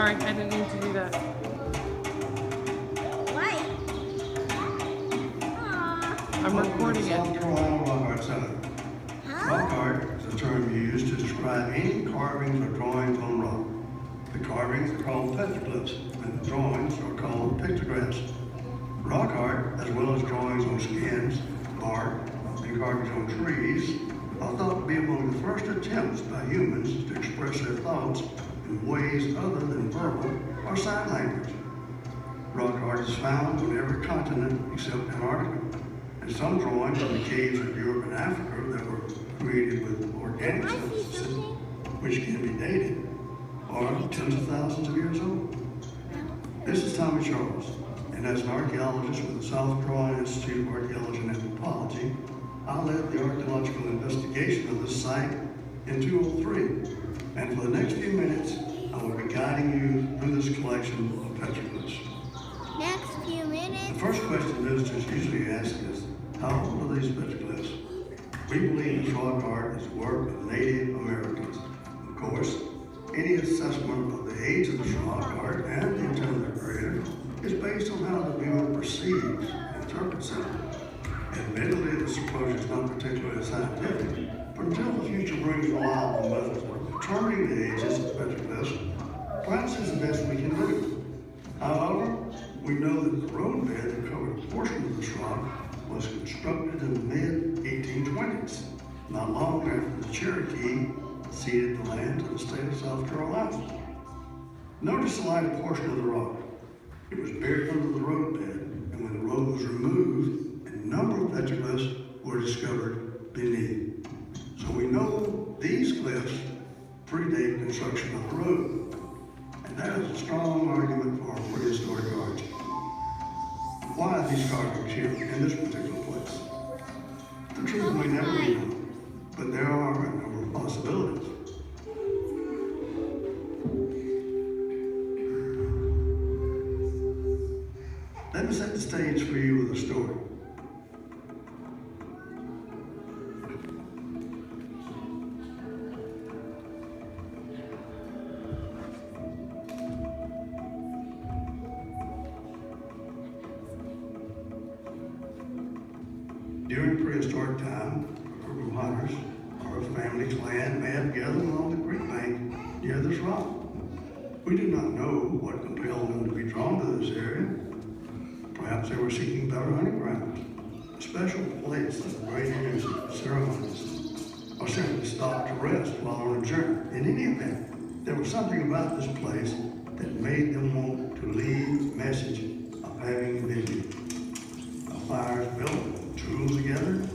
sorry, I didn't mean to do that. Why? Aww. I'm recording South it. Carolina rock art center. Rock art is a term used to describe any carvings or drawings on rock. The carvings are called petroglyphs, and the drawings are called pictographs. Rock art, as well as drawings on skins, bark, and carvings on trees, are thought to be among the first attempts by humans to express their thoughts in ways other than verbal or sign language. Rock art is found on every continent except Antarctica, and some drawings of the caves of Europe and Africa that were created with organic substances, which can be dated, are tens of thousands of years old. This is Tommy Charles, and as an archaeologist with the South Carolina Institute of Archaeology and Anthropology, I led the archaeological investigation of this site in 203. And for the next few minutes, I will be guiding you through this collection of petroglyphs. Next few minutes. The first question visitors usually ask is, how old are these petroglyphs? We believe this rock art is the work of Native Americans. Of course, any assessment of the age of this rock art and the intent of the creator is based on how the viewer perceives and interprets it. Admittedly, this approach is not particularly scientific, but until the future brings reliable methods for determining the ages of petroglyphs, perhaps is the best we can do. However, we know that the road bed that covered a portion of this rock was constructed in the mid-1820s, not long after the Cherokee ceded the land to the state of South Carolina. Notice the lighted portion of the rock. It was buried under the road bed, and when the road was removed, a number of petroglyphs were discovered beneath. So we know these glyphs predate construction of the road, and that is a strong argument for prehistoric origin. Why are these carvings here in this particular place? The truth may never be known, but there are a number of possibilities. Let me set the stage for you with a story. During prehistoric time, a group of hunters or a family clan may have gathered along the creek bank near this rock. We do not know what compelled them to be drawn to this area. Perhaps they were seeking better hunting grounds, a special place of great music, ceremonies, or simply stopped to rest while on a journey. In any event, there was something about this place that made them want to leave a message of having been here. A fire is built, tools together,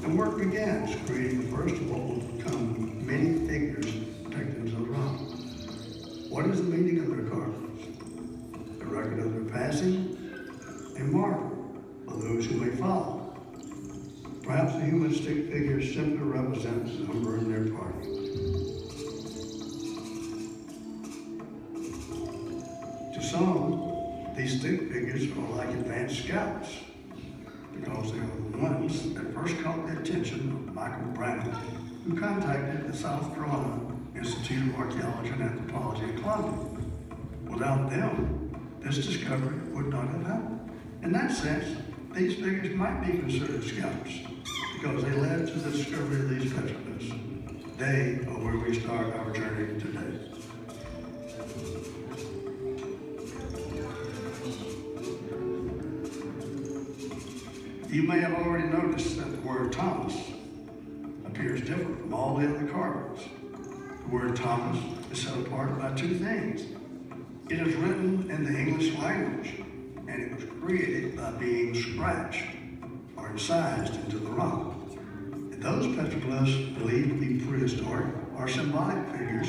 and work begins, creating the first of what will become many figures protected to the rock. What is the meaning of their carvings? A record of their passing, a marker for those who may follow. Perhaps the human stick figures simply represents the number in their party. To some, these stick figures are like advanced scouts because they are the ones that first caught the attention of Michael Brown, who contacted the South Carolina Institute of Archaeology and Anthropology in Columbia. Without them, this discovery would not have happened. In that sense, these figures might be considered scouts because they led to the discovery of these petroglyphs. They are where we start our journey today. You may have already noticed that the word Thomas appears different from all the other carvings. The word Thomas is set apart by two things. It is written in the English language, and it was created by being scratched or incised into the rock. And those petroglyphs, believed to be prehistoric, are symbolic figures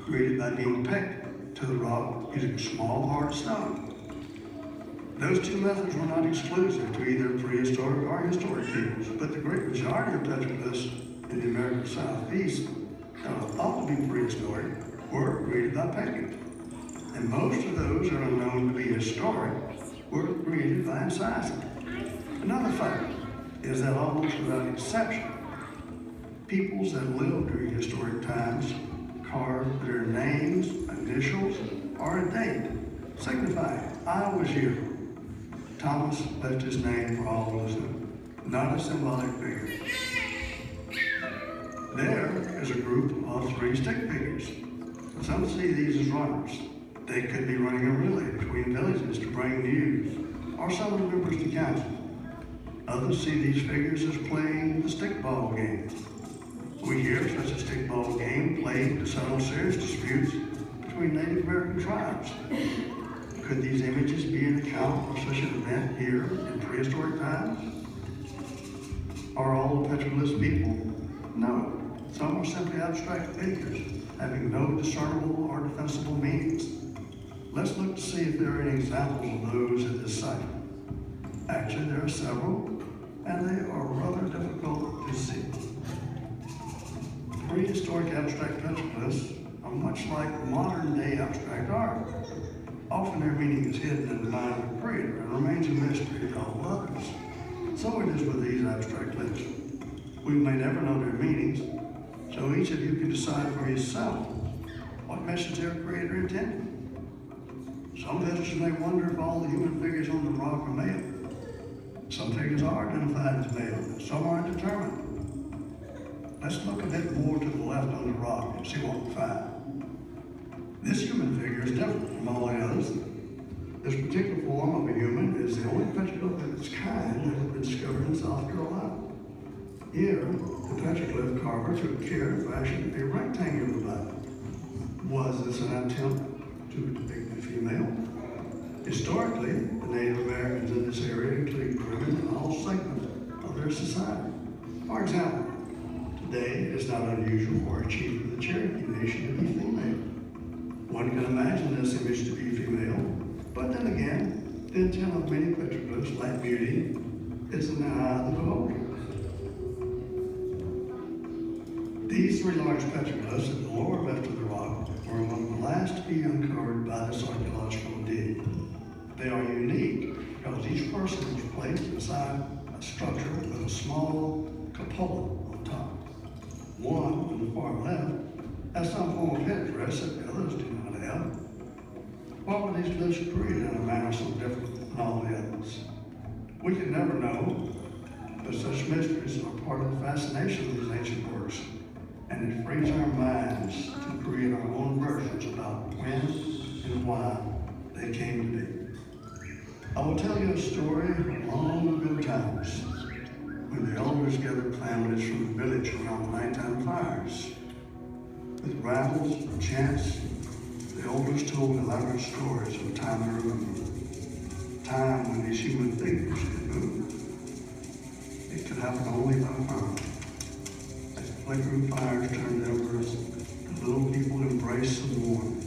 created by being pecked to the rock using small hard stone. Those two methods were not exclusive to either prehistoric or historic peoples, but the great majority of petroglyphs in the American Southeast that are thought to be prehistoric were created by pecking. And most of those that are known to be historic were created by incising. Another fact is that almost without exception, peoples that lived during historic times carved their names, initials, or date, signifying I was here. Thomas left his name for all to know, not a symbolic figure. There is a group of 3 stick figures. Some see these as runners. They could be running a relay between villages to bring news or summon members to council. Others see these figures as playing the stickball game. We hear such a stickball game played to settle serious disputes between Native American tribes. Could these images be an account of such an event here in prehistoric times? Are all the Petroglyphs people? No. Some are simply abstract figures, having no discernible or defensible meanings. Let's look to see if there are any examples of those at this site. Actually, there are several, and they are rather difficult to see. Prehistoric abstract petroglyphs are much like modern-day abstract art. Often their meaning is hidden in the mind of the creator and remains a mystery to all others. So it is with these abstract glyphs. We may never know their meanings, so each of you can decide for yourself what message their creator intended. Some visitors may wonder if all the human figures on the rock are male. Some figures are identified as male, some are undetermined. Let's look a bit more to the left on the rock and see what we find. This human figure is different from all the others. This particular form of a human is the only petroglyph of its kind that has been discovered in South Carolina. Here, the petroglyph carver took care to fashion a rectangular body. Was this an attempt to depict a female? Historically, the Native Americans in this area include women in all segments of their society. For example, today it is not unusual for a chief of the Cherokee Nation to be female. One can imagine this image to be female, but then again, the intent of many petroglyphs, like beauty, is in the eye of the beholder. These 3 large petroglyphs at the lower left of the rock were among the last to be uncovered by this archaeological dig. They are unique because each person was placed inside a structure with a small cupola on top. One, on the far left, has some form of headdress that the others do not have. Why were these glyphs created in a manner so different than all the others? We can never know, but such mysteries are part of the fascination of these ancient works, and it frees our minds to create our own versions about when and why they came to be. I will tell you a story of long ago times when the elders gathered families from the village around the nighttime fires. With rattles and chants, the elders told elaborate stories of a time they remember. A time when these human figures could move. It could happen only by fire. As the flickering fires turned embers, the little people embraced the warmth,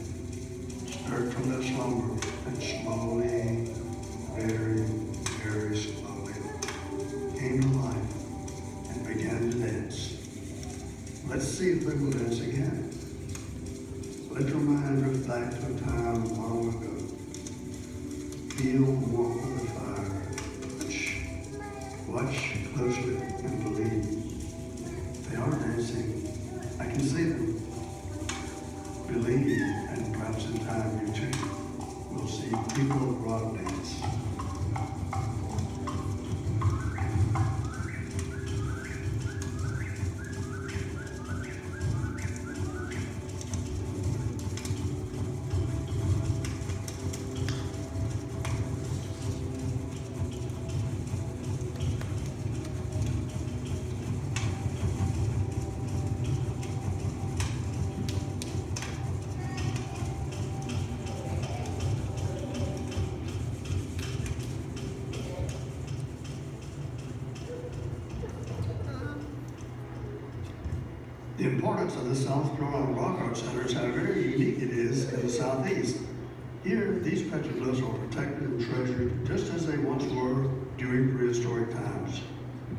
stirred from their slumber, and slowly, very, very slowly, came to life and began to dance. Let's see if they will dance again. Let your mind drift back to a time long ago. Feel the warmth of the fire. Watch closely and believe. They are dancing. I can see them. Believe, and perhaps in time you too will see people of rock dance. The importance of the South Carolina Rock Art Center is how very unique it is in the Southeast. Here, these petroglyphs are protected and treasured just as they once were during prehistoric times.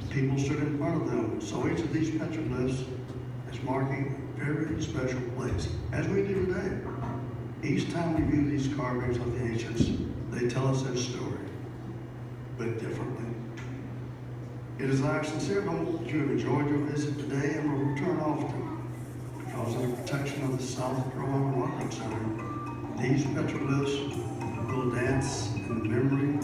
People stood in front of them, so each of these petroglyphs is marking a very special place, as we do today. Each time we view these carvings of the ancients, they tell us their story, but differently. It is our sincere hope that you have enjoyed your visit today and will return often. Because of the protection of the South Carolina Rock Art Center, These petroglyphs will dance in the memory